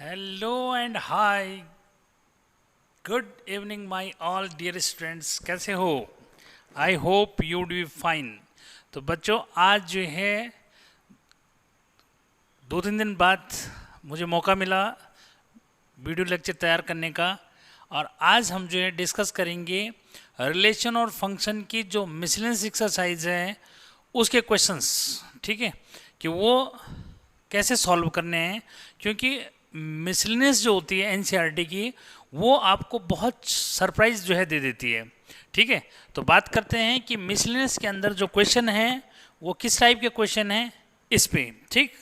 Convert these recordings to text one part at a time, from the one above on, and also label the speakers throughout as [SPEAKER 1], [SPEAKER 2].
[SPEAKER 1] Hello and hi, good evening my all dear students. कैसे हो? I hope you do fine. तो बच्चों, आज जो है 2-3 दिन बाद मुझे मौका मिला वीडियो लेक्चर तैयार करने का, और आज हम जो है डिस्कस करेंगे रिलेशन और फंक्शन की जो मिसलेनियस एक्सरसाइज है उसके क्वेश्चंस। ठीक है, कि वो कैसे सॉल्व करने हैं, क्योंकि मिसलेनियस जो होती है एनसीईआरटी की, वो आपको बहुत सरप्राइज जो है दे देती है। ठीक है, तो बात करते हैं कि मिसलेनियस के अंदर जो क्वेश्चन है वो किस टाइप के क्वेश्चन हैं इस पे। ठीक,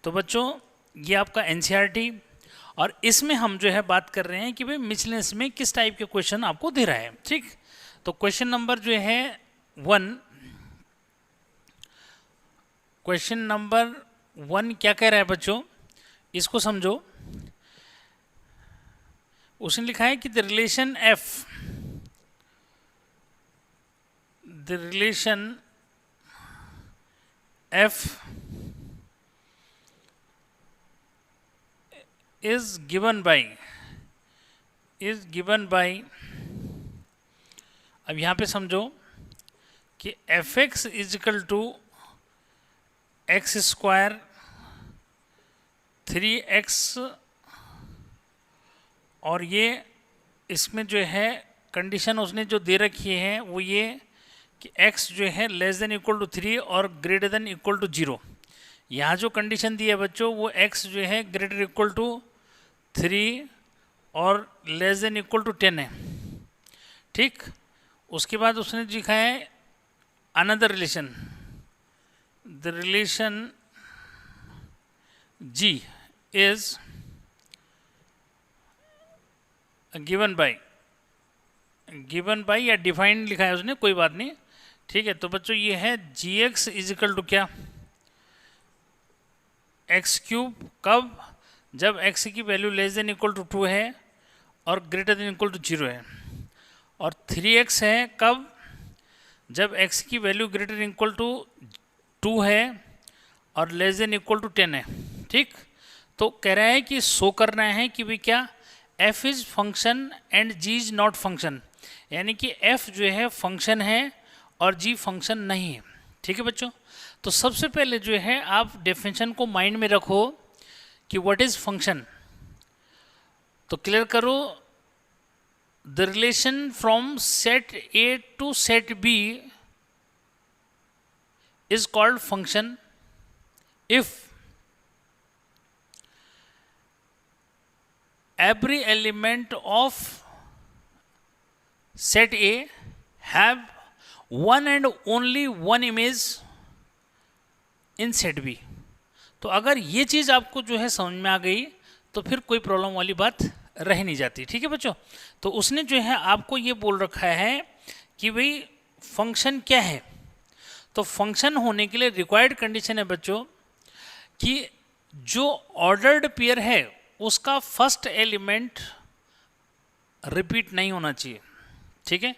[SPEAKER 1] तो बच्चों ये आपका एनसीईआरटी, और इसमें हम जो है बात कर रहे हैं कि भाई मिसलेनियस में किस टाइप के क्वेश्चन आपको दे रहा है। ठीक, तो क्वेश्चन नंबर जो है 1, क्वेश्चन नंबर 1 क्या कह रहा है बच्चों, इसको समझो। उसने लिखा है कि the relation f is given by, अब यहाँ पे समझो कि f x is equal to x square 3x, और ये इसमें जो है कंडीशन उसने जो दे रखी है वो ये कि x जो है लेस देन इक्वल टू 3 और ग्रेटर देन इक्वल टू 0। यहाँ जो कंडीशन दी है बच्चों वो x जो है ग्रेटर इक्वल टू 3 और लेस देन इक्वल टू 10 है। ठीक, उसके बाद उसने लिखा है another relation, the relation g is given by या डिफाइंड लिखा है उसने, कोई बात नहीं। ठीक है, तो बच्चों ये है g x is equal to क्या, एक्स क्यूब, कब, जब x की value less than equal to 2 है और ग्रेटर देन इक्वल टू 0 है, और 3x है कब, जब x की value greater than equal to 2 है और लेस देन इक्वल टू 10 है। ठीक, तो कह रहा है कि शो करना है कि भाई क्या f is function and g is not function, यानी कि f जो है फंक्शन है और g फंक्शन नहीं है। ठीक है बच्चों, तो सबसे पहले जो है आप डेफिनेशन को माइंड में रखो कि व्हाट इज फंक्शन। तो क्लियर करो, the relation from set A to set B is called function if every element of set A have one and only one image in set B। तो अगर ये चीज़ आपको जो है समझ में आ गई तो फिर कोई प्रॉब्लम वाली बात रह नहीं जाती। ठीक है बच्चों, तो उसने जो है आपको ये बोल रखा है कि भाई फंक्शन क्या है। तो फंक्शन होने के लिए रिक्वायर्ड कंडीशन है बच्चों कि जो ऑर्डर्ड पेयर है उसका फर्स्ट एलिमेंट रिपीट नहीं होना चाहिए। ठीक है,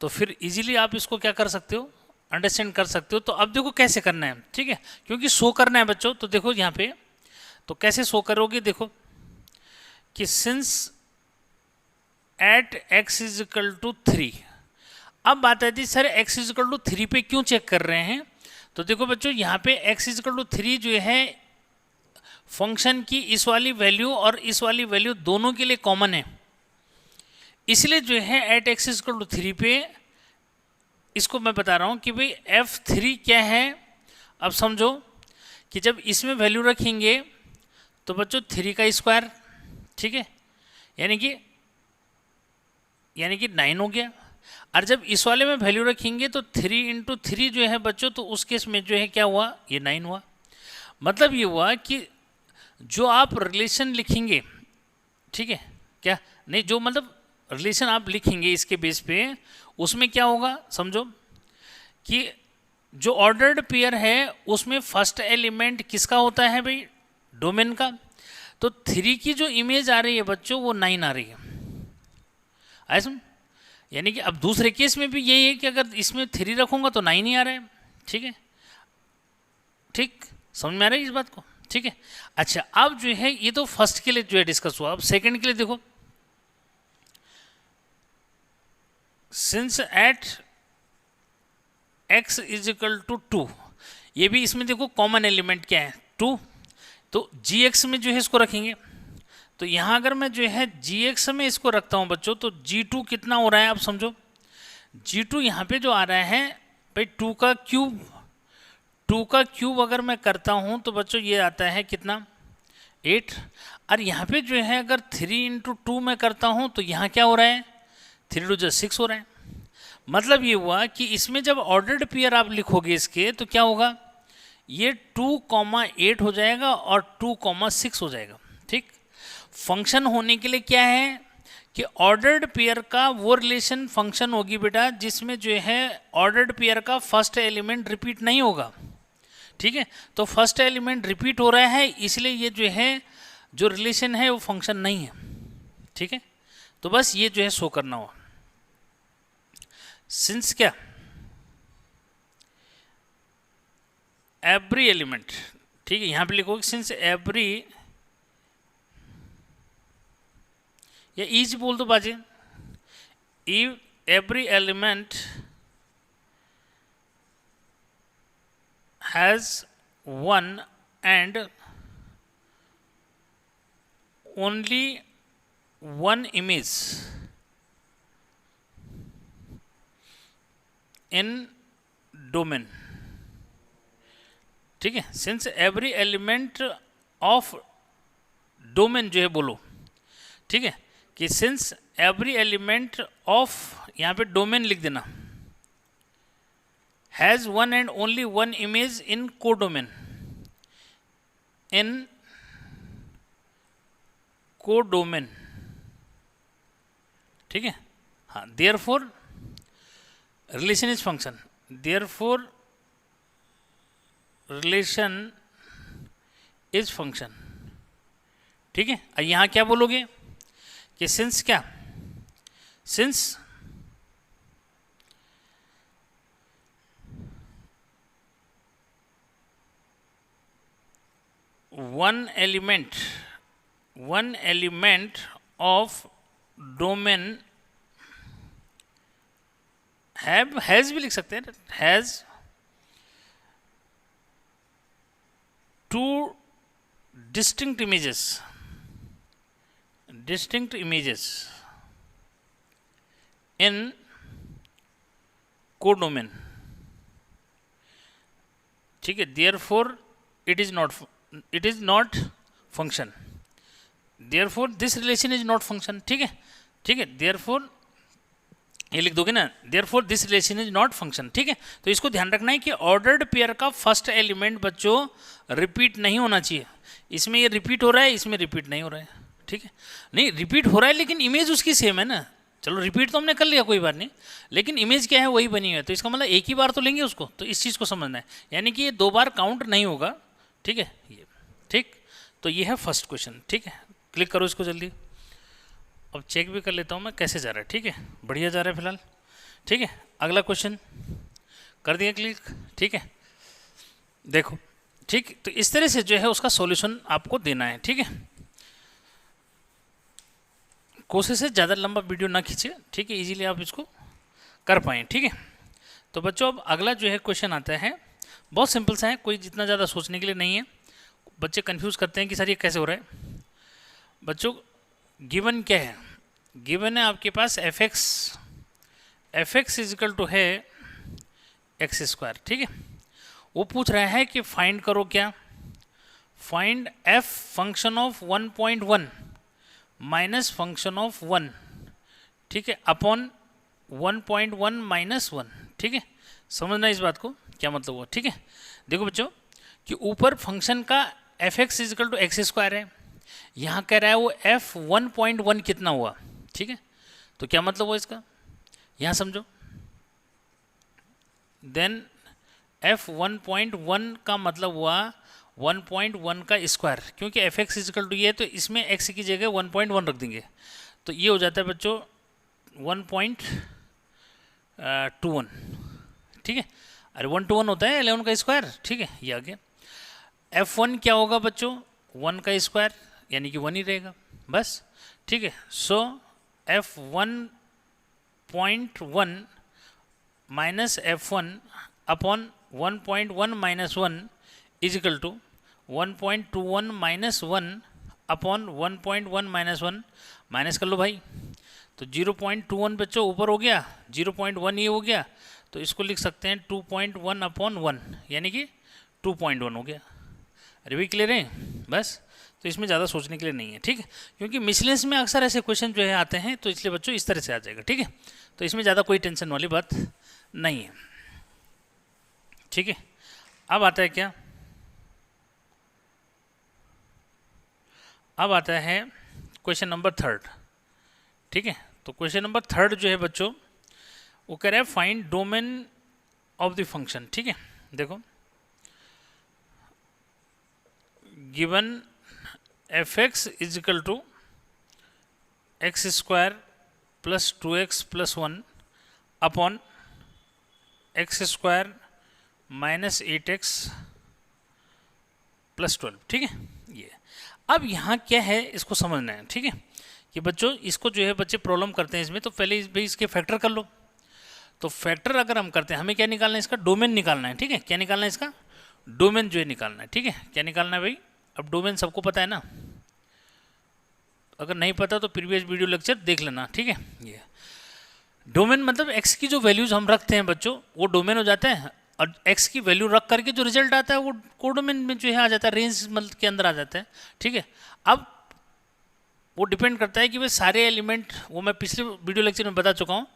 [SPEAKER 1] तो फिर इजीली आप इसको क्या कर सकते हो, अंडरस्टैंड कर सकते हो। तो अब देखो कैसे करना है। ठीक है, क्योंकि शो करना है बच्चों, तो देखो यहाँ पे तो कैसे शो करोगे, देखो कि since at x is equal to 3। अब बात आती है sir x is equal to 3 पे क्यों चेक कर रहे हैं। तो देखो बच्चों यहाँ पे x इज इक्वल टू 3 जो है फंक्शन की इस वाली वैल्यू और इस वाली वैल्यू दोनों के लिए कॉमन है, इसलिए जो है at x is equal to 3 पे इसको मैं बता रहा हूँ कि भाई f3 क्या है। अब समझो कि जब इसमें वैल्यू रखेंगे तो बच्चों 3 का स्क्वायर, ठीक है, यानी कि 9 हो गया। और जब इस वाले में वैल्यू रखेंगे तो 3 इंटू 3 जो है बच्चों, तो उस केस में जो है क्या हुआ, ये 9 हुआ। मतलब ये हुआ कि जो आप रिलेशन लिखेंगे, ठीक है, क्या नहीं, जो मतलब रिलेशन आप लिखेंगे इसके बेस पे, उसमें क्या होगा समझो कि जो ऑर्डर्ड पेयर है उसमें फर्स्ट एलिमेंट किसका होता है भाई, डोमेन का। तो 3 की जो इमेज आ रही है बच्चों वो 9 आ रही है, ऐसा। यानी कि अब दूसरे केस में भी यही है कि अगर इसमें 3 रखूंगा तो 9 ही आ रहा है। ठीक है, ठीक, समझ में आ रहा है इस बात को। ठीक है। अच्छा, अब जो है ये तो फर्स्ट के लिए जो है डिस्कस हुआ। अब सेकंड के लिए देखो, since at x is equal to 2, ये भी इसमें देखो कॉमन एलिमेंट क्या है 2, तो gx में जो है इसको रखेंगे। तो यहाँ अगर मैं जो है gx में इसको रखता हूँ बच्चों, तो g2 कितना हो रहा है आप समझो। g2 यहाँ पे जो आ रहा है भाई 2 का क्यूब, 2 का क्यूब अगर मैं करता हूँ तो बच्चों ये आता है कितना 8। और यहाँ पे जो है अगर 3 इंटू 2 में करता हूँ तो यहाँ क्या हो रहा है 3 टू जो 6 हो रहा है। मतलब ये हुआ कि इसमें जब ऑर्डर्ड पेयर आप लिखोगे इसके तो क्या होगा, ये 2,8 हो जाएगा और 2,6 हो जाएगा। ठीक, फंक्शन होने के लिए क्या है कि ऑर्डर्ड पेयर का वो रिलेशन फंक्शन होगी बेटा जिसमें जो है ऑर्डर्ड पेयर का फर्स्ट एलिमेंट रिपीट नहीं होगा। ठीक है, तो फर्स्ट एलिमेंट रिपीट हो रहा है इसलिए ये जो है जो रिलेशन है वो फंक्शन नहीं है। ठीक है, तो बस ये जो है शो करना हो। सिंस क्या एवरी एलिमेंट, ठीक है, यहां पे लिखोगे सिंस एवरी, या ईच बोल दो बाजे, every element has one and only one image in domain. ठीक है, since every element of domain जो है बोलो, ठीक है, कि सिंस एवरी एलिमेंट ऑफ, यहाँ पे डोमेन लिख देना, has one and only one image in codomain, in codomain. ठीक है, हाँ, therefore relation is function, therefore relation is function. ठीक है, यहां क्या बोलोगे कि सिंस क्या, since one element of domain has भी लिख सकते हैं, has two distinct images in codomain। ठीक है, therefore it is not function, therefore this relation is not function। ठीक है, ठीक है, therefore ये लिख दोगे ना, therefore this relation is not function। ठीक है, तो इसको ध्यान रखना है कि ऑर्डर्ड पेयर का फर्स्ट एलिमेंट बच्चों रिपीट नहीं होना चाहिए। इसमें ये रिपीट हो रहा है, इसमें रिपीट नहीं हो रहा है। ठीक है, नहीं रिपीट हो रहा है लेकिन इमेज उसकी सेम है ना। चलो रिपीट तो हमने कर लिया, कोई बात नहीं, लेकिन इमेज क्या है वही बनी हुई है, तो इसका मतलब एक ही बार तो लेंगे उसको। तो इस चीज़ को समझना है, यानी कि ये 2 बार काउंट नहीं होगा। ठीक है, ये ठीक, तो ये है फर्स्ट क्वेश्चन। ठीक है, क्लिक करो इसको जल्दी। अब चेक भी कर लेता हूँ मैं कैसे जा रहा है। ठीक है, बढ़िया जा रहा है फिलहाल। ठीक है, अगला क्वेश्चन कर दिया क्लिक। ठीक है, देखो, ठीक, तो इस तरह से जो है उसका सॉल्यूशन आपको देना है। ठीक है, कोशिश है ज़्यादा लंबा वीडियो ना खींचे। ठीक है, इजीली आप इसको कर पाएँ। ठीक है, तो बच्चों अब अगला जो है क्वेश्चन आता है, बहुत सिंपल सा है, कोई जितना ज़्यादा सोचने के लिए नहीं है। बच्चे कंफ्यूज करते हैं कि सर ये कैसे हो रहा है। बच्चों गिवन क्या है, गिवन है आपके पास F x is equal to है एक्स स्क्वायर। ठीक है, वो पूछ रहा है कि फाइंड करो क्या, find F function of 1.1 minus function of 1। ठीक है, अपॉन 1.1 माइनस 1। ठीक है, समझना इस बात को क्या मतलब हुआ। ठीक है, देखो बच्चों कि ऊपर फंक्शन का f x is equal to x square है, यहाँ कह रहा है वो एफ 1.1 कितना हुआ। ठीक है, तो क्या मतलब हुआ इसका, यहाँ समझो, देन एफ 1.1 का मतलब हुआ 1.1 का स्क्वायर, क्योंकि एफ एक्स इजिकल टू ये, तो इसमें एक्स की जगह 1.1 रख देंगे, तो ये हो जाता है बच्चों 1.21। ठीक है, अरे 1 to 1 होता है 11 का स्क्वायर। ठीक है, ये आ गया। F1 क्या होगा बच्चों, 1 का स्क्वायर यानी कि 1 ही रहेगा बस, ठीक है। So F1.1 minus F1 upon 1.1 minus 1 is equal to 1.21 minus 1 upon 1.1 minus 1, minus कर लो भाई। तो 0.21 बच्चों ऊपर हो गया, 0.1 ये हो गया, तो इसको लिख सकते हैं 2.1 अपॉन 1 यानी कि 2.1 हो गया। अरे भाई क्लियर है बस, तो इसमें ज़्यादा सोचने के लिए नहीं है, ठीक है, क्योंकि मिसलेंस में अक्सर ऐसे क्वेश्चन जो है आते हैं, तो इसलिए बच्चों इस तरह से आ जाएगा, ठीक है। तो इसमें ज़्यादा कोई टेंशन वाली बात नहीं है, ठीक है। अब आता है क्या, अब आता है क्वेश्चन नंबर 3, ठीक है। तो क्वेश्चन नंबर 3 जो है बच्चों वो कह रहा है find domain of the function, ठीक है। देखो given fx is equal to x square plus 2x plus 1 upon x square minus 8x plus 12, ठीक है। ये अब यहाँ क्या है इसको समझना है, ठीक है, कि बच्चों इसको जो है बच्चे प्रॉब्लम करते हैं इसमें, तो पहले भाई इसके फैक्टर कर लो। तो फैक्टर अगर हम करते हैं, हमें क्या निकालना है, इसका डोमेन निकालना है, ठीक है। क्या निकालना है, इसका डोमेन जो है निकालना है, ठीक है। क्या निकालना है भाई, अब डोमेन सबको पता है ना, अगर नहीं पता तो प्रीवियस वीडियो लेक्चर देख लेना, ठीक है। ये डोमेन मतलब एक्स की जो वैल्यूज हम रखते हैं बच्चों वो डोमेन हो जाता है, और एक्स की वैल्यू रख करके जो रिजल्ट आता है वो कोडोमेन में जो है आ जाता है, रेंज मतलब के अंदर आ जाता है, ठीक है। अब वो डिपेंड करता है कि भाई सारे एलिमेंट, वो मैं पिछले वीडियो लेक्चर में बता चुका हूँ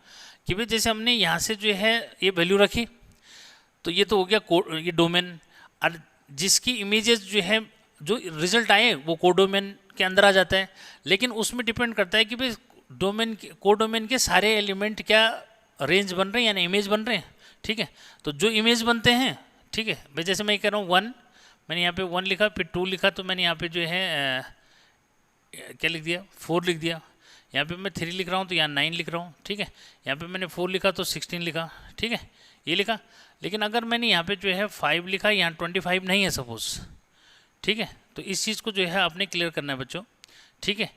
[SPEAKER 1] कि भाई जैसे हमने यहाँ से जो है ये वैल्यू रखी, तो ये तो हो गया ये डोमेन, और जिसकी इमेजेस जो है जो रिजल्ट आए वो कोडोमेन के अंदर आ जाता है। लेकिन उसमें डिपेंड करता है कि भाई डोमेन कोडोमेन के सारे एलिमेंट क्या रेंज बन रहे हैं यानी इमेज बन रहे हैं, ठीक है। तो जो इमेज बनते हैं, ठीक है भाई, जैसे मैं कह रहा हूँ 1, मैंने यहाँ पे 1 लिखा, फिर 2 लिखा, तो मैंने यहाँ पे जो है क्या लिख दिया, 4 लिख दिया। यहाँ पे मैं 3 लिख रहा हूँ तो यहाँ 9 लिख रहा हूँ, ठीक है। यहाँ पे मैंने 4 लिखा तो 16 लिखा, ठीक है, ये लिखा। लेकिन अगर मैंने यहाँ पे जो है 5 लिखा, यहाँ 25 नहीं है सपोज, ठीक है। तो इस चीज़ को जो है आपने क्लियर करना है बच्चों, ठीक है,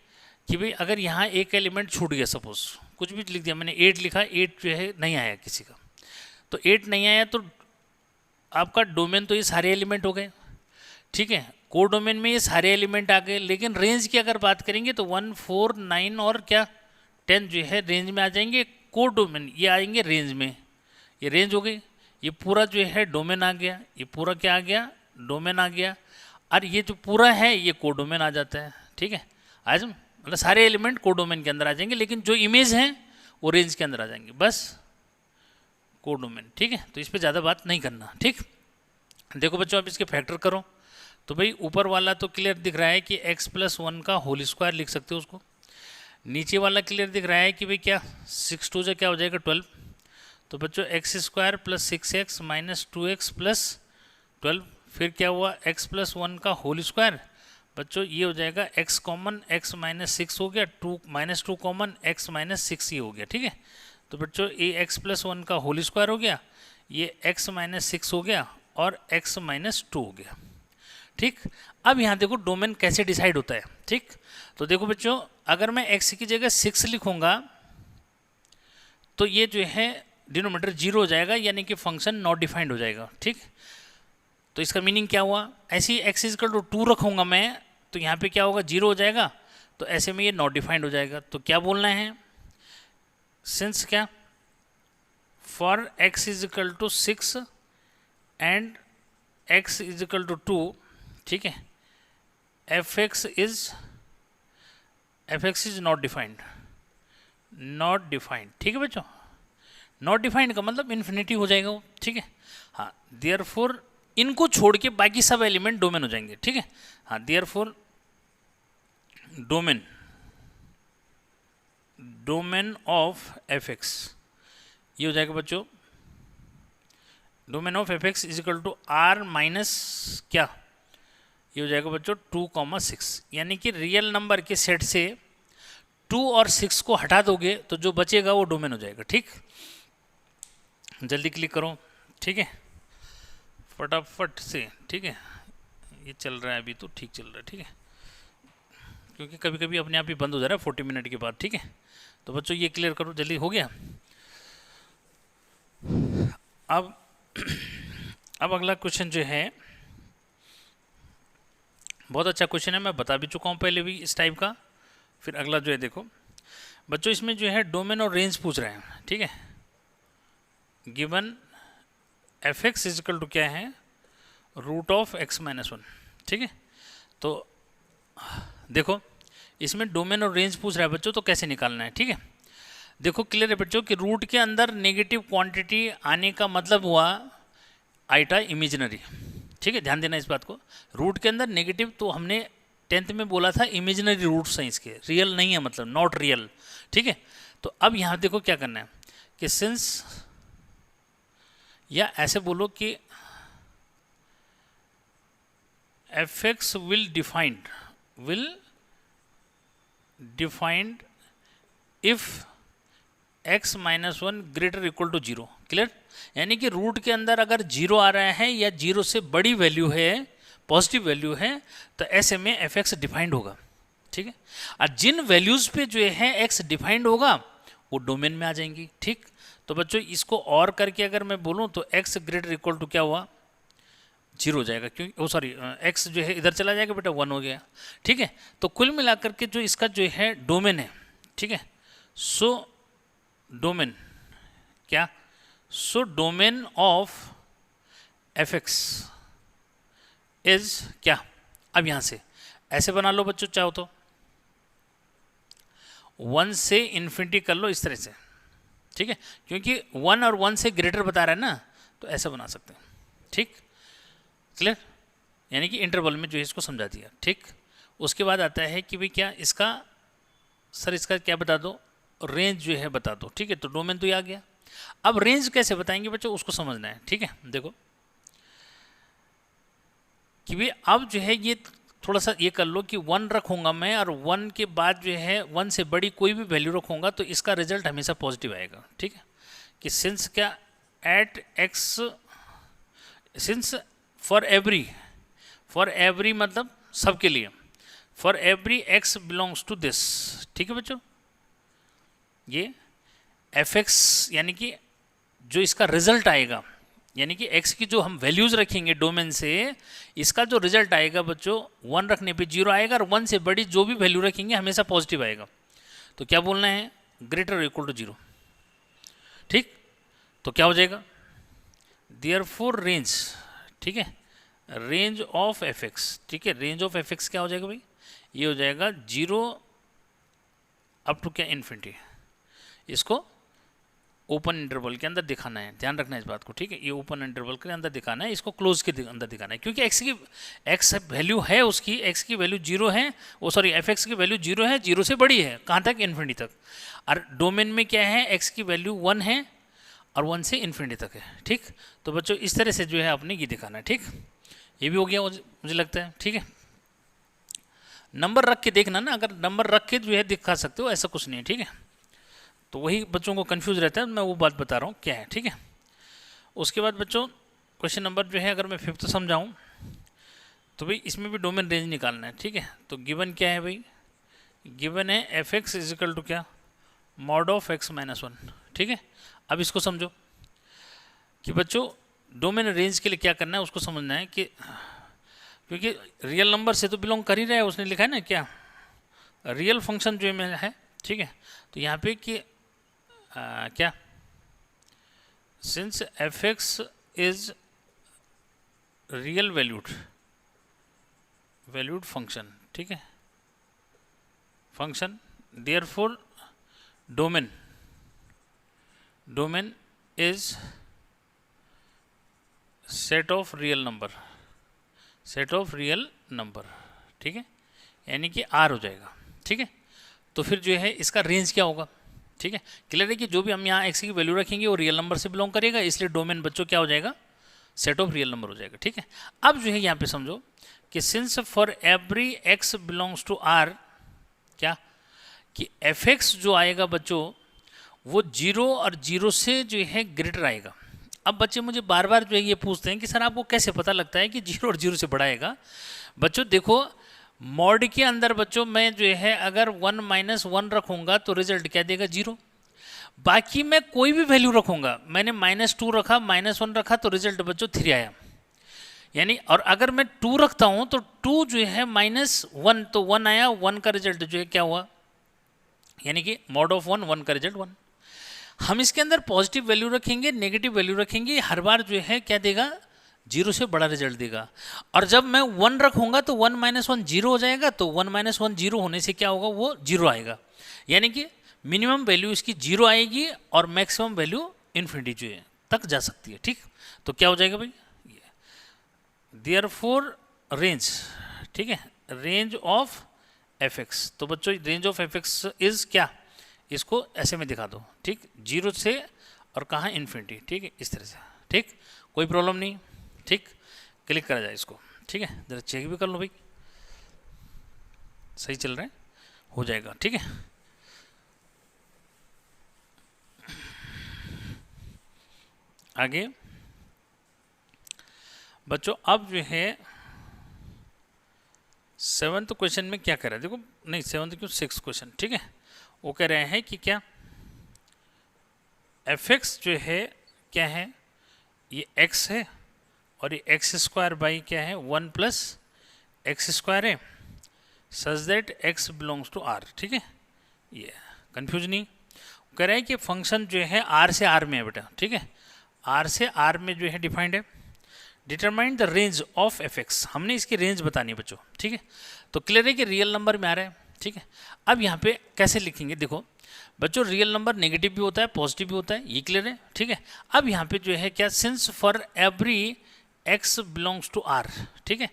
[SPEAKER 1] कि भाई अगर यहाँ एक एलिमेंट छूट गया, सपोज कुछ भी लिख दिया मैंने, 8 लिखा, 8 जो है नहीं आया किसी का, तो 8 नहीं आया तो आपका डोमेन तो ये सारे एलिमेंट हो गए, ठीक है। कोडोमेन में ये सारे एलिमेंट आ गए, लेकिन रेंज की अगर बात करेंगे तो 1, 4, 9 और क्या 10 जो है रेंज में आ जाएंगे। कोडोमेन ये आएंगे रेंज में, ये रेंज हो गई, ये पूरा जो है डोमेन आ गया, ये पूरा क्या आ गया, डोमेन आ गया, और ये जो पूरा है ये कोडोमेन आ जाता है, ठीक है। आज मतलब सारे एलिमेंट कोडोमेन के अंदर आ जाएंगे, लेकिन जो इमेज हैं वो रेंज के अंदर आ जाएंगे, बस कोडोमेन, ठीक है। तो इस पर ज़्यादा बात नहीं करना, ठीक। देखो बच्चों आप इसके फैक्टर करो, तो भाई ऊपर वाला तो क्लियर दिख रहा है कि x प्लस 1 का होल स्क्वायर लिख सकते हो उसको, नीचे वाला क्लियर दिख रहा है कि भाई क्या 6 2 से क्या हो जाएगा 12, तो बच्चों x square plus 6x minus 2x plus 12, फिर क्या हुआ x प्लस 1 का होल स्क्वायर, बच्चों ये हो जाएगा x कॉमन x माइनस 6 हो गया, 2 माइनस 2 कॉमन x माइनस 6 ये हो गया, ठीक है। तो बच्चों ये x प्लस 1 का होल स्क्वायर हो गया, ये x माइनस 6 हो गया और x माइनस 2 हो गया, ठीक। अब यहाँ देखो डोमेन कैसे डिसाइड होता है, ठीक। तो देखो बच्चों अगर मैं x की जगह 6 लिखूंगा तो ये जो है डिनोमिनेटर 0 हो जाएगा, यानी कि फंक्शन नॉट डिफाइंड हो जाएगा, ठीक। तो इसका मीनिंग क्या हुआ, ऐसे ही x इक्वल टू 2 रखूंगा मैं तो यहाँ पे क्या होगा 0 हो जाएगा, तो ऐसे में ये नॉट डिफाइंड हो जाएगा। तो क्या बोलना है, सिंस क्या for x is equal to 6 and x is equal to 2, ठीक है, fx is not defined, not defined, ठीक है बच्चों। नॉट डिफाइंड का मतलब इन्फिनिटी हो जाएगा वो, ठीक है। हाँ देयरफॉर इनको छोड़ के बाकी सब एलिमेंट डोमेन हो जाएंगे, ठीक है। हाँ देयरफॉर डोमेन ऑफ fx ये हो जाएगा बच्चों, domain of fx is equal to r minus क्या, ये हो जाएगा बच्चों 2,6, यानी कि रियल नंबर के सेट से 2 और 6 को हटा दोगे तो जो बचेगा वो डोमेन हो जाएगा, ठीक। जल्दी क्लिक करो, ठीक है, फटाफट से, ठीक है। ये चल रहा है अभी तो ठीक चल रहा है, ठीक है, क्योंकि कभी कभी अपने आप ही बंद हो जा रहा है 40 मिनट के बाद, ठीक है। तो बच्चों ये क्लियर करो जल्दी, हो गया। अब अब अगला क्वेश्चन जो है बहुत अच्छा क्वेश्चन है, मैं बता भी चुका हूँ पहले भी इस टाइप का। फिर अगला जो है देखो बच्चों, इसमें जो है डोमेन और रेंज पूछ रहे हैं, ठीक है। Given f x is equal to क्या है, root of x minus one, ठीक है। तो देखो इसमें डोमेन और रेंज पूछ रहा है बच्चों, तो कैसे निकालना है, ठीक है। देखो क्लियर है बच्चों कि रूट के अंदर नेगेटिव क्वांटिटी आने का मतलब हुआ आइटा इमेजिनरी, ठीक है, ध्यान देना इस बात को। रूट के अंदर नेगेटिव तो हमने 10th में बोला था इमेजिनरी रूट्स हैं इसके, रियल नहीं है, मतलब नॉट रियल, ठीक है। तो अब यहाँ देखो क्या करना है कि सिंस, या ऐसे बोलो कि f x will defined if x minus one greater equal to zero, clear. यानी कि रूट के अंदर अगर जीरो आ रहा है या जीरो से बड़ी वैल्यू है, पॉजिटिव वैल्यू है, तो ऐसे में एफ एक्स डिफाइंड होगा, ठीक है। और जिन वैल्यूज पे जो है एक्स डिफाइंड होगा वो डोमेन में आ जाएंगी, ठीक। तो बच्चों इसको और करके अगर मैं बोलूँ तो x ग्रेटर इक्वल टू क्या हुआ, जीरो हो जाएगा, क्योंकि वो सॉरी x जो है इधर चला जाएगा बेटा, 1 हो गया, ठीक है। तो कुल मिलाकर के जो इसका जो है डोमेन है, ठीक है, सो डोमेन क्या, so domain of F x is क्या। अब यहां से ऐसे बना लो बच्चों, चाहो तो 1 से इन्फिनिटी कर लो इस तरह से, ठीक है, क्योंकि 1 और 1 से ग्रेटर बता रहा है ना, तो ऐसा बना सकते हैं, ठीक, क्लियर। यानी कि इंटरवल में जो है इसको समझा दिया, ठीक। उसके बाद आता है कि भाई क्या इसका, सर इसका क्या बता दो, रेंज जो है बता दो, ठीक है। तो डोमेन तो ये आ गया। अब रेंज कैसे बताएंगे बच्चों, उसको समझना है, ठीक है। देखो कि भाई अब जो है ये थोड़ा सा ये कर लो कि 1 रखूंगा मैं, और 1 के बाद जो है 1 से बड़ी कोई भी वैल्यू रखूंगा तो इसका रिजल्ट हमेशा पॉजिटिव आएगा, ठीक है। कि सिंस क्या, at x, since for every मतलब सबके लिए, for every x belongs to this, ठीक है बच्चों। ये एफ एक्स यानी कि जो इसका रिजल्ट आएगा, यानी कि x की जो हम वैल्यूज रखेंगे डोमेन से, इसका जो रिजल्ट आएगा बच्चों 1 रखने पे 0 आएगा, और 1 से बड़ी जो भी वैल्यू रखेंगे हमेशा पॉजिटिव आएगा। तो क्या बोलना है, ग्रेटर इक्वल टू 0, ठीक। तो क्या हो जाएगा, देयरफॉर रेंज, ठीक है, रेंज ऑफ एफ एक्स, ठीक है। रेंज ऑफ एफ एक्स क्या हो जाएगा भाई, ये हो जाएगा 0 अप टू क्या, इन्फिनिटी। इसको ओपन इंटरवल के अंदर दिखाना है, ध्यान रखना है इस बात को, ठीक है। ये ओपन इंटरवल के अंदर दिखाना है, इसको क्लोज के अंदर दिखाना है, क्योंकि एक्स वैल्यू है उसकी, एक्स की वैल्यू 0 है, वो सॉरी एफ एक्स की वैल्यू 0 है, 0 से बड़ी है, कहाँ तक, इन्फिनिटी तक। और डोमेन में क्या है, एक्स की वैल्यू 1 है और 1 से इन्फिनिटी तक है, ठीक। तो बच्चों इस तरह से जो है आपने ये दिखाना है, ठीक। ये भी हो गया मुझे लगता है, ठीक है। नंबर रख के देखना ना, अगर नंबर रख के जो है दिखा सकते हो, ऐसा कुछ नहीं है, ठीक है। तो वही बच्चों को कंफ्यूज रहता है, मैं वो बात बता रहा हूँ क्या है, ठीक है। उसके बाद बच्चों क्वेश्चन नंबर जो है, अगर मैं 5th समझाऊँ तो भाई इसमें भी डोमेन रेंज निकालना है, ठीक है। तो गिवन क्या है भाई, गिवन है एफ एक्स इजिकल टू क्या, mod of x minus one, ठीक है। अब इसको समझो कि बच्चों डोमेन रेंज के लिए क्या करना है, उसको समझना है कि क्योंकि रियल नंबर से तो बिलोंग कर ही रहा है, उसने लिखा है ना क्या, रियल फंक्शन जो में है, ठीक है। तो यहाँ पे कि क्या, since F x is real valued function, ठीक है, function, therefore domain is set of real number, ठीक है, यानी कि आर हो जाएगा, ठीक है। तो फिर जो है इसका रेंज क्या होगा, ठीक है। क्लियर है कि जो भी हम यहाँ एक्स की वैल्यू रखेंगे वो रियल नंबर से बिलोंग करेगा, इसलिए डोमेन बच्चों क्या हो जाएगा, सेट ऑफ रियल नंबर हो जाएगा, ठीक है। अब जो है यहाँ पे समझो कि since for every x belongs to R, क्या कि एफ एक्स जो आएगा बच्चों वो 0 और 0 से जो है ग्रेटर आएगा, अब बच्चे मुझे बार बार जो है ये पूछते हैं कि सर आपको कैसे पता लगता है कि 0 और 0 से बड़ा आएगा। बच्चों देखो, मॉड के अंदर बच्चों मैं जो है अगर 1 - 1 रखूँगा तो रिजल्ट क्या देगा, 0। बाकी मैं कोई भी वैल्यू रखूँगा, मैंने -2 रखा, -1 रखा तो रिजल्ट बच्चों 3 आया। यानी और अगर मैं 2 रखता हूँ तो 2 जो है -1 तो 1 आया, 1 का रिजल्ट जो है क्या हुआ, यानी कि मॉड ऑफ 1, 1 का रिजल्ट 1। हम इसके अंदर पॉजिटिव वैल्यू रखेंगे, नेगेटिव वैल्यू रखेंगे, हर बार जो है क्या देगा, 0 से बड़ा रिजल्ट देगा। और जब मैं 1 रखूँगा तो 1 - 1 0 हो जाएगा, तो 1 - 1 0 होने से क्या होगा, वो 0 आएगा। यानी कि मिनिमम वैल्यू इसकी 0 आएगी और मैक्सिमम वैल्यू इन्फिनिटी जो है तक जा सकती है। ठीक, तो क्या हो जाएगा भाई, देयरफॉर रेंज, ठीक है, रेंज ऑफ एफ एक्स। तो बच्चों range of F x is क्या, इसको ऐसे में दिखा दो, ठीक, 0 से और कहाँ इन्फिनिटी, ठीक है, इस तरह से। ठीक, कोई प्रॉब्लम नहीं, ठीक, क्लिक करा जाए इसको, ठीक है, जरा चेक भी कर लो भाई सही चल रहा है, हो जाएगा। ठीक है, आगे बच्चों अब जो है 7th क्वेश्चन में क्या कह रहा है, देखो नहीं 7th क्यों 6th क्वेश्चन, ठीक है, वो कह रहे हैं कि क्या एफ एक्स जो है क्या है, ये x है और ये x² बाई क्या है 1 + x² है, such that x belongs to r। ठीक है, ये कंफ्यूज नहीं, कह रहा है कि फंक्शन जो है r से r में है बेटा, ठीक है, r से r में जो है डिफाइंड है। Determine the range of F x, हमने इसकी रेंज बतानी है बच्चों। ठीक है, तो क्लियर है कि रियल नंबर में आ रहा है। ठीक है, अब यहाँ पे कैसे लिखेंगे, देखो बच्चों रियल नंबर नेगेटिव भी होता है, पॉजिटिव भी होता है, ये क्लियर है। ठीक है, अब यहाँ पे जो है क्या, since for every x belongs to r, ठीक है,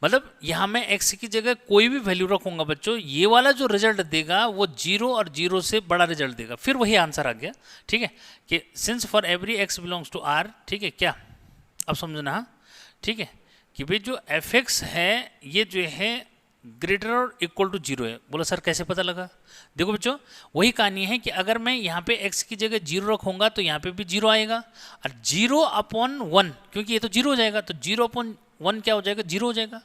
[SPEAKER 1] मतलब यहाँ मैं x की जगह कोई भी वैल्यू रखूँगा बच्चों, ये वाला जो रिजल्ट देगा वो 0 और 0 से बड़ा रिजल्ट देगा, फिर वही आंसर आ गया। ठीक है, कि since for every x belongs to r, ठीक है, क्या अब समझना, हाँ ठीक है, कि भाई जो एफ एक्स है ये जो है ग्रेटर और इक्वल टू 0 है। बोला सर कैसे पता लगा, देखो बच्चों वही कहानी है कि अगर मैं यहाँ पे x की जगह 0 रखूँगा तो यहाँ पे भी 0 आएगा, और 0/1 क्योंकि ये तो 0 हो जाएगा, तो 0/1 क्या हो जाएगा, 0 हो जाएगा।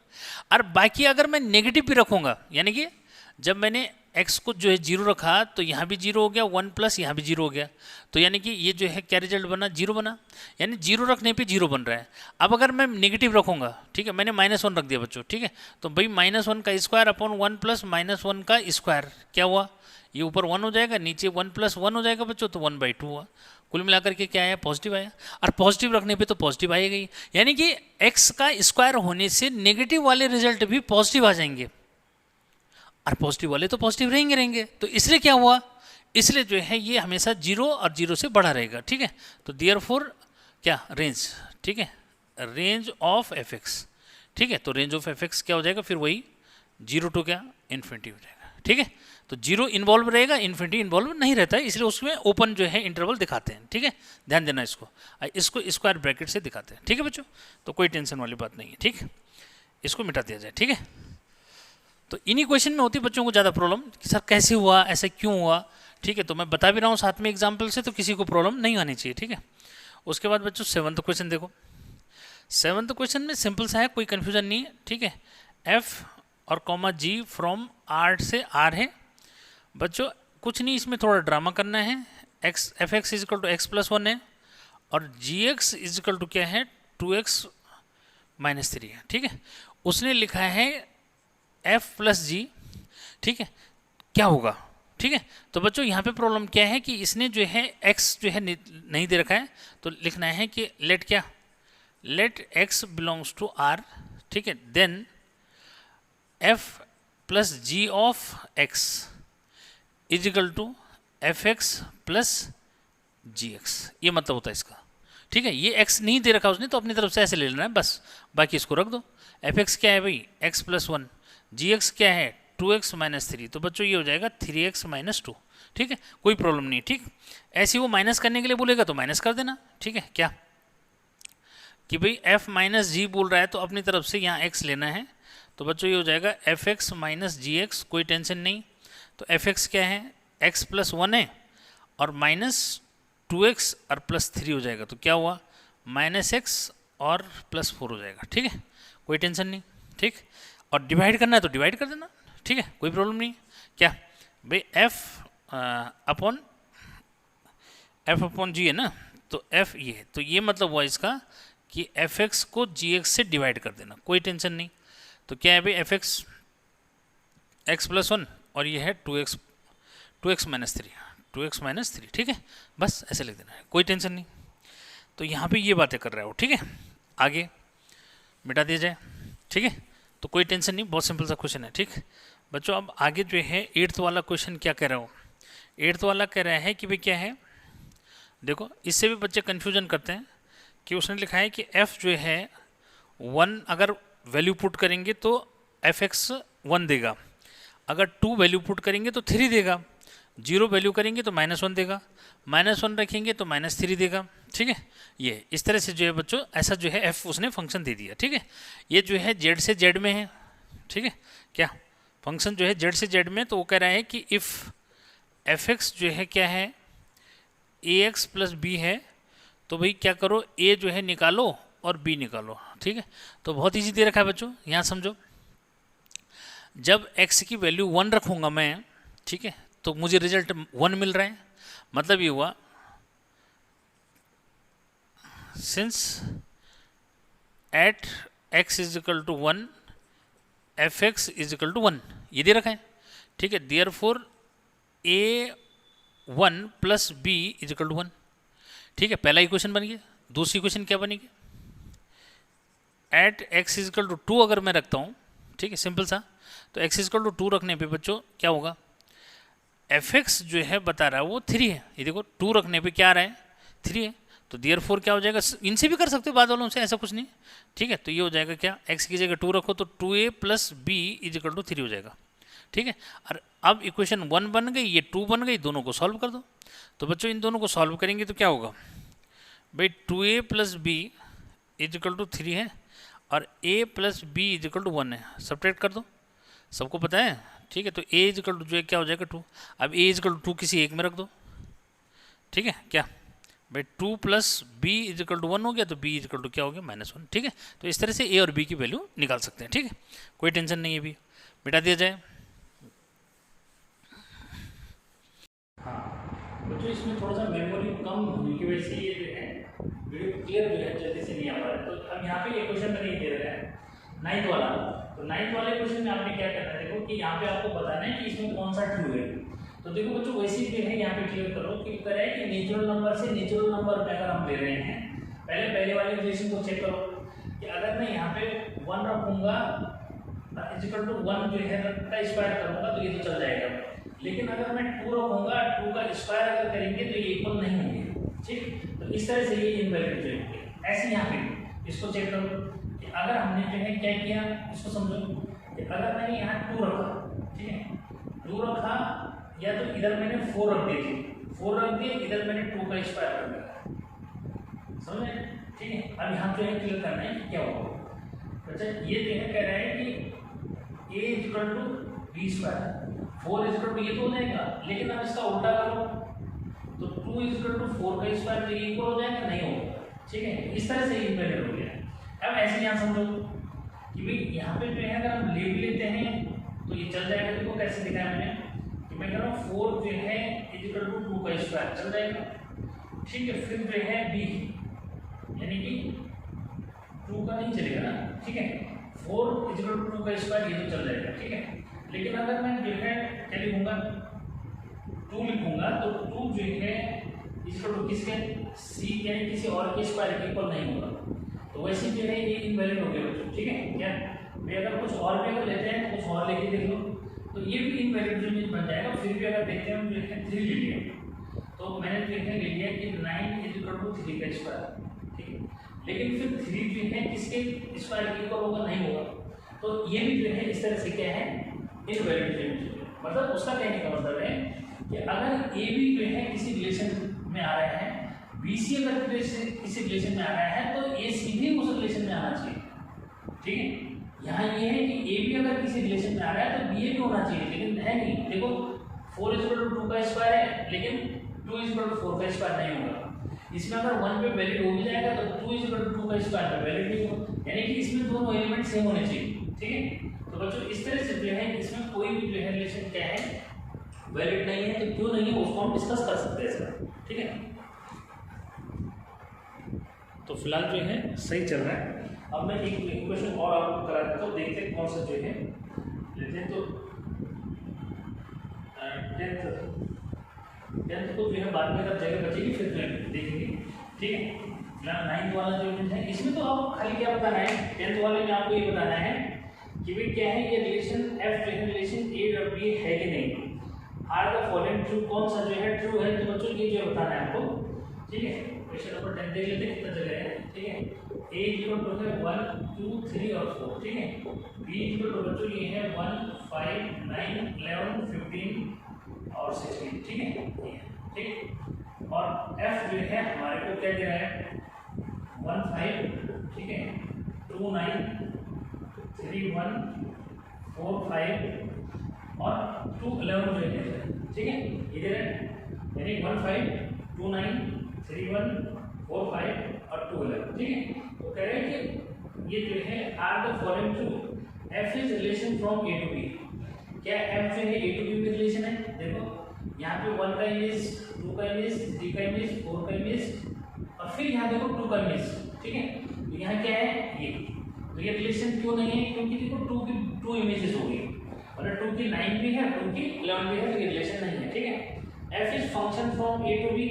[SPEAKER 1] और बाकी अगर मैं नेगेटिव भी रखूँगा, यानी कि जब मैंने x को जो है 0 रखा तो यहाँ भी 0 हो गया, 1 प्लस यहाँ भी 0 हो गया, तो यानी कि ये जो है क्या रिजल्ट बना, 0 बना, यानी 0 रखने पे 0 बन रहा है। अब अगर मैं नेगेटिव रखूँगा, ठीक है, मैंने -1 रख दिया बच्चों, ठीक है, तो भाई -1 का स्क्वायर अपॉन 1 + -1 का स्क्वायर क्या हुआ, ये ऊपर 1 हो जाएगा, नीचे 1 + 1 हो जाएगा बच्चों, तो 1/2 हुआ। कुल मिलाकर के क्या आया, पॉजिटिव आया, और पॉजिटिव रखने पे तो पॉजिटिव आएगा ही, यानी कि x का स्क्वायर होने से नेगेटिव वाले रिजल्ट भी पॉजिटिव आ जाएंगे, और पॉजिटिव वाले तो पॉजिटिव रहेंगे। तो इसलिए क्या हुआ, इसलिए जो है ये हमेशा 0 और 0 से बड़ा रहेगा। ठीक है, तो देयरफॉर क्या रेंज, ठीक है, रेंज ऑफ एफ एक्स, ठीक है, तो रेंज ऑफ एफ एक्स क्या हो जाएगा, फिर वही 0 टू क्या इन्फिनिटी हो जाएगा। ठीक है, तो 0 इन्वॉल्व रहेगा, इन्फिनिटी इन्वॉल्व नहीं रहता है, इसलिए उसमें ओपन जो है इंटरवल दिखाते हैं। ठीक है, ध्यान देना इसको स्क्वायर ब्रैकेट से दिखाते हैं। ठीक है बच्चों, तो कोई टेंशन वाली बात नहीं है। ठीक, इसको मिटा दिया जाए। ठीक है, तो इन्हीं क्वेश्चन में होती है बच्चों को ज़्यादा प्रॉब्लम कि सर कैसे हुआ, ऐसा क्यों हुआ। ठीक है, तो मैं बता भी रहा हूँ साथ में एग्जाम्पल से, तो किसी को प्रॉब्लम नहीं आनी चाहिए। ठीक है, उसके बाद बच्चों 7th क्वेश्चन देखो। 7th क्वेश्चन में सिंपल सा है, कोई कन्फ्यूजन नहीं है। ठीक है, एफ और कॉमा जी फ्रॉम आर से आर है बच्चों, कुछ नहीं इसमें थोड़ा ड्रामा करना है। X f x is equal to x + 1 है, और g x is equal to क्या है 2x - 3 है। ठीक है, उसने लिखा है f + g। ठीक है, क्या होगा। ठीक है, तो बच्चों यहाँ पे प्रॉब्लम क्या है कि इसने जो है x जो है नहीं दे रखा है, तो लिखना है कि let x belongs to r। ठीक है, then f + g of x is equal to fx + gx, ये मतलब होता है इसका। ठीक है, ये x नहीं दे रखा उसने, तो अपनी तरफ से ऐसे ले लेना है बस, बाकी इसको रख दो। fx क्या है भाई x + 1, gx क्या है 2x - 3, तो बच्चों ये हो जाएगा 3x - 2। ठीक है, कोई प्रॉब्लम नहीं। ठीक, ऐसे वो माइनस करने के लिए बोलेगा तो माइनस कर देना। ठीक है, क्या कि भाई f - g बोल रहा है तो अपनी तरफ से यहाँ x लेना है, तो बच्चों ये हो जाएगा fx - gx, कोई टेंशन नहीं। तो fx क्या है x + 1 है, और -2x और +3 हो जाएगा, तो क्या हुआ -x और +4 हो जाएगा, ठीक है, कोई टेंशन नहीं, ठीक। और डिवाइड करना है तो डिवाइड कर देना, ठीक है, कोई प्रॉब्लम नहीं। क्या भाई f अपॉन g है ना, तो f ये है, तो ये मतलब हुआ इसका कि fx को gx से डिवाइड कर देना, कोई टेंशन नहीं। तो क्या है भाई fx x+1 और ये है 2x - 3, ठीक है, बस ऐसे लिख देना है, कोई टेंशन नहीं। तो यहाँ पे ये बातें कर रहा है वो, ठीक है, आगे मिटा दिया जाए, ठीक है, तो कोई टेंशन नहीं, बहुत सिंपल सा क्वेश्चन है, ठीक बच्चों। अब आगे जो है 8th वाला क्वेश्चन क्या कह रहा हो, 8th वाला कह रहा है कि भाई क्या है, देखो इससे भी बच्चे कन्फ्यूजन करते हैं कि उसने लिखा है कि f जो है 1 अगर वैल्यू पुट करेंगे तो fx 1 देगा, अगर 2 वैल्यू पुट करेंगे तो 3 देगा, 0 वैल्यू करेंगे तो -1 देगा, -1 रखेंगे तो -3 देगा, ठीक है। ये इस तरह से जो है बच्चों ऐसा जो है f उसने फंक्शन दे दिया, ठीक है। ये जो है z से z में है, ठीक है, क्या फंक्शन जो है z से z में, तो वो कह रहा है कि इफ़ fx जो है क्या है ax + b है, तो भाई क्या करो a जो है निकालो और b निकालो, ठीक है। तो बहुत ईजी दे रखा है बच्चों, यहाँ समझो, जब x की वैल्यू 1 रखूँगा मैं, ठीक है, तो मुझे रिजल्ट 1 मिल रहा है, मतलब ये हुआ सिंस एट x = 1 fx = 1, ये दे रखा है, ठीक है। देयरफॉर a1 + b = 1, ठीक है, पहला इक्वेशन बन गया। दूसरी इक्वेशन क्या बनेगी, एट x = 2 अगर मैं रखता हूँ, ठीक है, सिंपल सा, तो x = 2 रखने पे बच्चों क्या होगा, fx जो है बता रहा है वो 3 है, ये देखो 2 रखने पे क्या आ रहा है 3 है, तो देयरफॉर क्या हो जाएगा, इनसे भी कर सकते हो बाद वालों से, ऐसा कुछ नहीं, ठीक है। तो ये हो जाएगा क्या, x की जगह 2 रखो तो 2a + b = 3 हो जाएगा, ठीक है। और अब इक्वेशन 1 बन गई, ये 2 बन गई, दोनों को सॉल्व कर दो। तो बच्चों इन दोनों को सॉल्व करेंगे तो क्या होगा भाई, 2a + b = 3 है और a + b = 1 है, सब्ट्रैक्ट कर दो, सबको पता है, ठीक है। तो a = जो है क्या हो जाएगा 2, अब a = 2 किसी एक में रख दो, ठीक है, क्या भाई 2 + b = 1 हो गया, तो b = क्या हो गया -1, ठीक है। तो इस तरह से a और b की वैल्यू निकाल सकते हैं, ठीक है, कोई टेंशन नहीं है, भी मिटा दिया जाए। हाँ बच्चों, इसमें थोड़ा सा मेमोरी कम होने की वजह से ये जो है वीडियो क्लियर जो है जल्दी से नहीं आ पा रहा है। तो अब यहाँ पे ये क्वेश्चन मैंने दे रखा है 9th वाला, तो 9th वाले क्वेश्चन में आपने क्या करना है, देखो कि यहाँ पे आपको बताना है कि इसमें कौन सा ट्रू है। तो देखो बच्चों वैसे जो है यहाँ पे क्लियर करो कि कह रहा है कि नेचुरल नंबर से नेचुरल नंबर पे अगर हम ले रहे हैं, पहले वाले रिलेशन को चेक करो कि अगर मैं यहाँ पे 1 रखूंगा = 1 जो है का स्क्वायर करूंगा तो ये तो चल जाएगा, लेकिन अगर मैं 2 रखूंगा, 2 का स्क्वायर अगर करेंगे तो ये इक्वल नहीं होंगे, ठीक। तो इस तरह से ये इनवैलिड जो है। ऐसे यहाँ पे इसको चेक करो कि अगर हमने जो है क्या किया, इसको समझो कि अगर मैंने यहाँ 2 रखा, ठीक है, 2 रखा, या तो इधर मैंने 4 रख दिए, 4 रख दिए, इधर मैंने 2 का स्क्वायर कर दिया, समझे, ठीक है। अब यहाँ जो है क्लियर करना है कि क्या होगा। अच्छा ये जो है कह रहा है कि a = b², 4 = ये तो हो जाएगा, लेकिन अब इसका उल्टा करो तो 2 = 4 का स्क्वायर, तो ये इक्वल हो जाएगा, नहीं होगा, ठीक है। इस तरह से इनवैलिड हो गया। अब ऐसे यहाँ समझो कि भाई यहाँ पे जो है अगर हम ले भी लेते हैं तो ये चल जाएगा। देखो कैसे दिखाया मैंने कि मैं कह रहा हूँ 4 जो है = 2 का स्क्वायर चल जाएगा, ठीक है। फिर जो है b यानी कि 2 का नहीं चलेगा ना, ठीक है, 4 = 2 का स्क्वायर, ये तो चल जाएगा, ठीक है। लेकिन अगर मैं जो है क्या लिखूंगा, 2 लिखूंगा, तो 2 जो है = किसके, c यानी किसी और के स्क्वायर के इक्वल नहीं होगा, तो वैसे जो है ये इनवैलिड हो गया बच्चों, ठीक है। क्या भाई अगर कुछ और भी अगर लेते हैं, कुछ और लेके देख लो तो ये भी इनवैलिड जो बन जाएगा। फिर भी अगर देखते हैं हम जो है 3 ले लिया, तो मैंने जो है ले लिया कि 9 = 3 का स्क्वायर, ठीक है, लेकिन फिर 3 जो है किसके स्क्वायर के इक्वल होगा, नहीं होगा, तो ये भी जो है इस तरह से क्या है इनवैलिड। मतलब उसका कहने का मतलब है कि अगर ए बी जो है किसी रिलेशन में आ रहा है, बी सी अगर किसी रिलेशन में आ रहा है, तो ए सी भी उस रिलेशन में आना चाहिए, ठीक है। यहाँ ये है कि ए बी अगर किसी रिलेशन में आ रहा है तो बी ए भी होना चाहिए, लेकिन है नहीं। देखो 4 = 2 का स्क्वायर है, लेकिन 2 = 4 का स्क्वायर नहीं होगा। इसमें अगर 1 पे वैलिड हो भी जाएगा तो 2 इज इक्वल टू 2 का स्क्वायर पे वैलिड नहीं होगा, यानी कि इसमें दोनों एलिमेंट सेम होने चाहिए, ठीक है। तो बच्चों इस तरह से जो है इसमें कोई भी जो है रिलेशन क्या है वैलिड नहीं है, तो क्यों नहीं है उसको हम डिस्कस कर सकते हैं इसमें, ठीक है। तो फिलहाल जो है सही चल रहा है। अब मैं एक क्वेश्चन और आपको करा देता हूँ, देखते हैं कौन सा जो है लेते हैं। तो टेंथ को जो है बाद में जब जगह बचेगी फिर देखेंगे, ठीक है। फिलहाल 9th वाला जो यूनिट है इसमें तो आप खाली क्या बताना है, 10th वाले में आपको ये बताना है कि भाई क्या है ये रिलेशन एफ जो है रिलेशन ए और बी है कि नहीं, आर द फॉलोइंग ट्रू, कौन सा जो है ट्रू है। तो बच्चों ये जो बताना है आपको, ठीक है। क्वेश्चन नंबर 10 देख लेते हैं कितना जगह है, ठीक है। ए इक्वल टू है 1 2 3 और 4, ठीक है। बी इक्वल टू बच्चों ये है 1 5 9 11 15 और 16, ठीक है, ठीक। और एफ जो है हमारे को क्या दे रहा है 1 5, ठीक है, 2 9 3 1 4 5 और 2 11 जो है, ठीक है, ये दे रहा है, यानी 1 5 2 9 3 1 4 5 और 2 11, ठीक है। तो कह रहे हैं कि ये जो है are the following true, f is relation from A to B. क्या एफ जो है ए टू बी का रिलेशन है, देखो यहाँ पे 1 का इमेज, 2 का इमेज, 3 का इमेज, 4 का इमेज और फिर यहाँ देखो 2 का इमेज, ठीक है। तो यहाँ क्या है ये, तो ये रिलेशन क्यों नहीं है, क्योंकि देखो 2 की 2 इमेजेस हो गई और 2 की 9 भी है 2 की 11 भी है, तो ये रिलेशन नहीं है, ठीक है। F is function from A to B,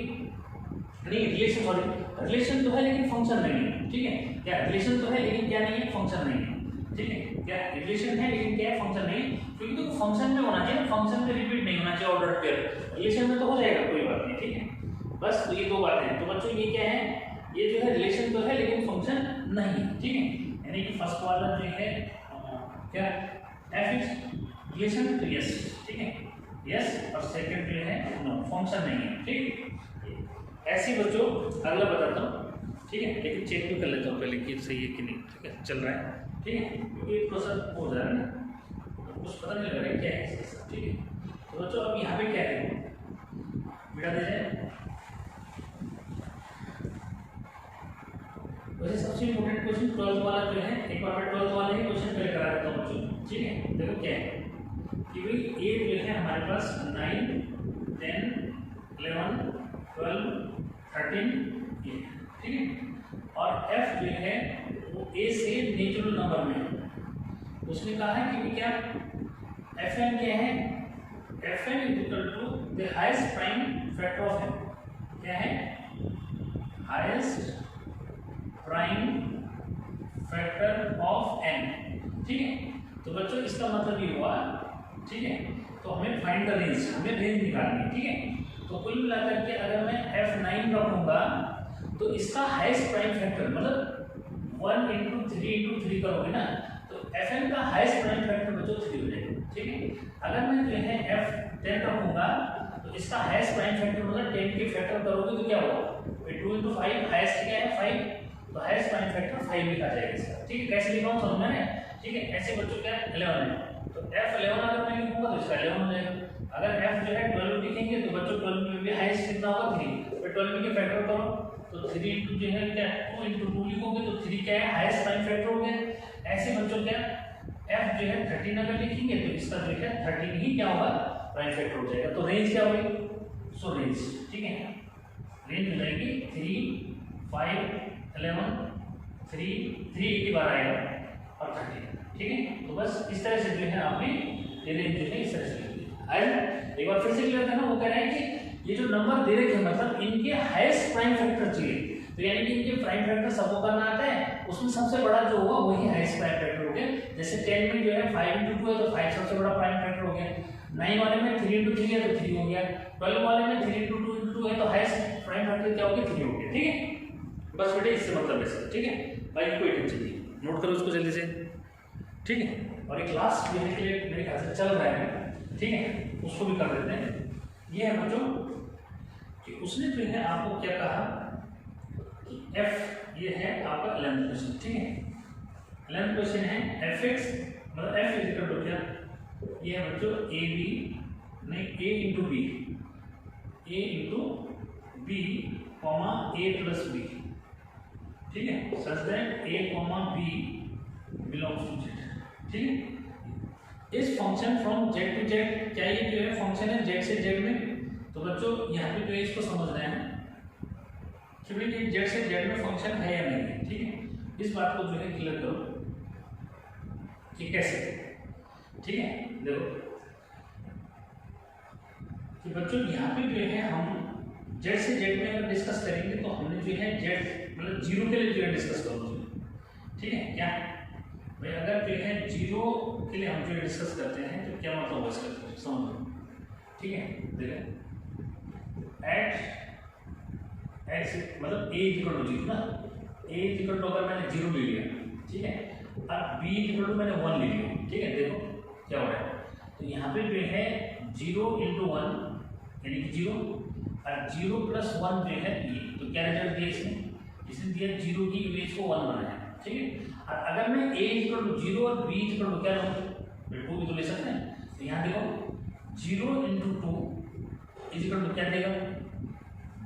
[SPEAKER 1] नहीं रिलेशन, सॉरी रिलेशन तो है लेकिन फंक्शन नहीं है, ठीक है। क्या रिलेशन तो है लेकिन क्या नहीं है, फंक्शन नहीं है, ठीक है। क्या रिलेशन है लेकिन क्या है, फंक्शन नहीं है, क्योंकि तो फंक्शन में होना चाहिए, फंक्शन में रिपीट नहीं होना चाहिए ऑर्डर पेयर, रिलेशन में तो हो जाएगा कोई बात नहीं, ठीक है। बस तो ये दो बातें हैं। तो बच्चों ये क्या है, ये जो है रिलेशन तो है लेकिन फंक्शन नहीं है, ठीक है। यानी कि फर्स्ट वाला जो है क्या एफ इज रिलेशन, तो यस, ठीक है, यस, और सेकंड जो है नो, फंक्शन नहीं है, ठीक। ऐसे बच्चों अगला बताता हूँ, ठीक है, लेकिन चेक भी कर लेता हूँ पहले कि सही है कि नहीं, ठीक है, चल रहा है, ठीक है, क्योंकि प्रोसेस हो जा रहा है ना, कुछ पता नहीं लग रहा है क्या है, ठीक है। तो बच्चों अब यहाँ पे क्या है, मिटा दे जाए। वैसे सबसे इम्पोर्टेंट क्वेश्चन 12th वाला जो है, एक बार मैं 12th वाले ही क्वेश्चन पहले करा देता हूँ बच्चों, ठीक है। देखो क्या है कि भाई ए जो है हमारे पास 9 10 11 12 13 ये, ठीक है। और एफ जो है वो ए से नेचुरल नंबर में है, उसने कहा है कि क्या एफ एन क्या है, f n is equal to the highest prime factor of n, क्या है highest prime factor of n, ठीक है। तो बच्चों इसका मतलब ये हुआ, ठीक है, तो हमें फाइंड द रेंज, हमें रेंज निकालनी है, ठीक है। तो कुल मिलाकर के अगर मैं F9 रखूंगा तो इसका हाईएस्ट प्राइम फैक्टर मतलब 1 × 3 × 3 करोगे ना, तो Fn का हाईएस्ट प्राइम फैक्टर बच्चों 3 हो जाएगा, ठीक है। अगर मैं जो है F10 रखूंगा तो इसका हाईएस्ट प्राइम फैक्टर मतलब 10 के फैक्टर करोगे तो क्या होगा, 2 × 5, हाईएस्ट क्या है 5, तो हाईएस्ट प्राइम फैक्टर 5 लिखा जाएगा इसका, ठीक है। कैसे लिखा हूँ समझ में, ठीक है। ऐसे बच्चों क्या 11 है, तो F11 अगर मैं लिखूंगा तो इसका 11 हो जाएगा। अगर f जो है 12 लिखेंगे तो बच्चों 12 में भी हाईएस्ट कितना होगा 3, फिर 12 के फैक्टर करो तो 3 × जो है क्या 2 × 2 लिखोगे तो 3 क्या है हाईएस्ट प्राइम फैक्टर हो गया। ऐसे बच्चों क्या f जो है 13 अगर लिखेंगे तो इसका जो है 13 ही क्या होगा प्राइम फैक्टर हो जाएगा। तो रेंज क्या होगी, सो रेंज, ठीक है, रेंज हो जाएगी 3 5 11 3 3 की बार आएगा और 13, ठीक है। तो बस इस तरह से जो है आपने ये रेंज जो है इस तरह से एक बार फिर से क्लियर करना, वो कह रहे हैं कि ये जो नंबर दे रखे हैं मतलब इनके हाईएस्ट प्राइम फैक्टर चाहिए, तो यानी कि इनके प्राइम फैक्टर सबको करना आता है, उसमें सबसे बड़ा जो होगा वही हाईएस्ट प्राइम फैक्टर हो गया। जैसे 10 में जो है 5 × 2 है तो 5 सबसे बड़ा प्राइम फैक्टर हो गया, 9 वाले में 3 × 3 है तो 3 हो गया, 12 वाले में 3 × 2 × 2 है तो हाईएस्ट प्राइम फैक्टर क्या हो गया 3 हो गया, ठीक है। बस बेटे इससे मतलब है सर, ठीक है भाई, कोई टेंशन नहीं, नोट करो उसको जल्दी से, ठीक है। और एक क्लास देने के लिए मेरे ख्याल से चल रहा है, ठीक है, उसको भी कर देते हैं। ये है बच्चों कि उसने जो है आपको क्या कहा कि एफ ये है आपका 11th क्वेश्चन, ठीक है। 11th क्वेश्चन है एफ एक्स मतलब एफ इज इक्वल टू क्या, ये है बच्चों ए बी नहीं a × b comma a plus b, ठीक है, such that a comma b belongs to Z, ठीक है। इस function from Z to Z, क्या ये जो है फंक्शन है जेड से जेड में? तो बच्चों यहाँ पे जो है इसको समझ रहे हैं कि भाई ये जेड से जेड में फंक्शन है या नहीं है, ठीक है। इस बात को जो है क्लियर करो कि कैसे, ठीक है। देखो कि बच्चों यहाँ पे जो है हम जेड से जेड में अगर डिस्कस करेंगे तो हमने जो है जेड मतलब जीरो के लिए जो है डिस्कस करो, ठीक है। क्या भाई अगर जो है जीरो के लिए हम जो डिस्कस करते हैं तो क्या मतलब हो इसका समझो, ठीक है। देखो एट एक्स मतलब ए इक्वल टू जीरो ना, ए इक्वल टू अगर मैंने जीरो ले लिया, ठीक है, अब बी इक्वल टू मैंने वन ले लिया, ठीक है। देखो क्या हो रहा है, तो यहाँ पे जो है जीरो इंटू वन यानी कि जीरो, और जीरो प्लस वन जो है ये, तो क्या रिजल्ट दिया इसने दिया जीरो की इमेज को वन बनाया, ठीक है। और अगर मैं ए इक्वल टू जीरो और बी इक्वल टू क्या लूँ, टू भी तो ले सकते हैं। तो यहाँ देखो zero into two is equal to क्या देगा,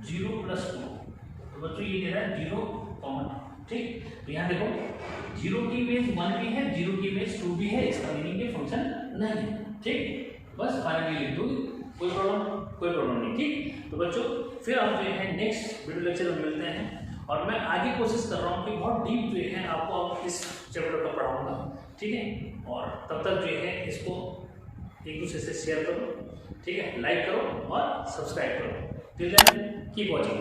[SPEAKER 1] जीरो प्लस टू, तो बच्चों ये दे रहा है जीरो कॉमन, ठीक। तो यहाँ देखो जीरो की इमेज वन भी है, जीरो की इमेज टू भी है, इसका मीनिंग ये फंक्शन नहीं है, ठीक। बस फाइनली लिख दो, कोई प्रॉब्लम नहीं, ठीक। तो बच्चों फिर हम जो है नेक्स्ट वीडियो लेक्चर में मिलते हैं, और मैं आगे कोशिश कर रहा हूँ कि बहुत डीप जो है आपको अब इस चैप्टर को पढ़ाऊंगा, ठीक है। और तब तक जो है इसको एक दूसरे से शेयर करो, ठीक है, लाइक करो और सब्सक्राइब करो। Till then keep watching.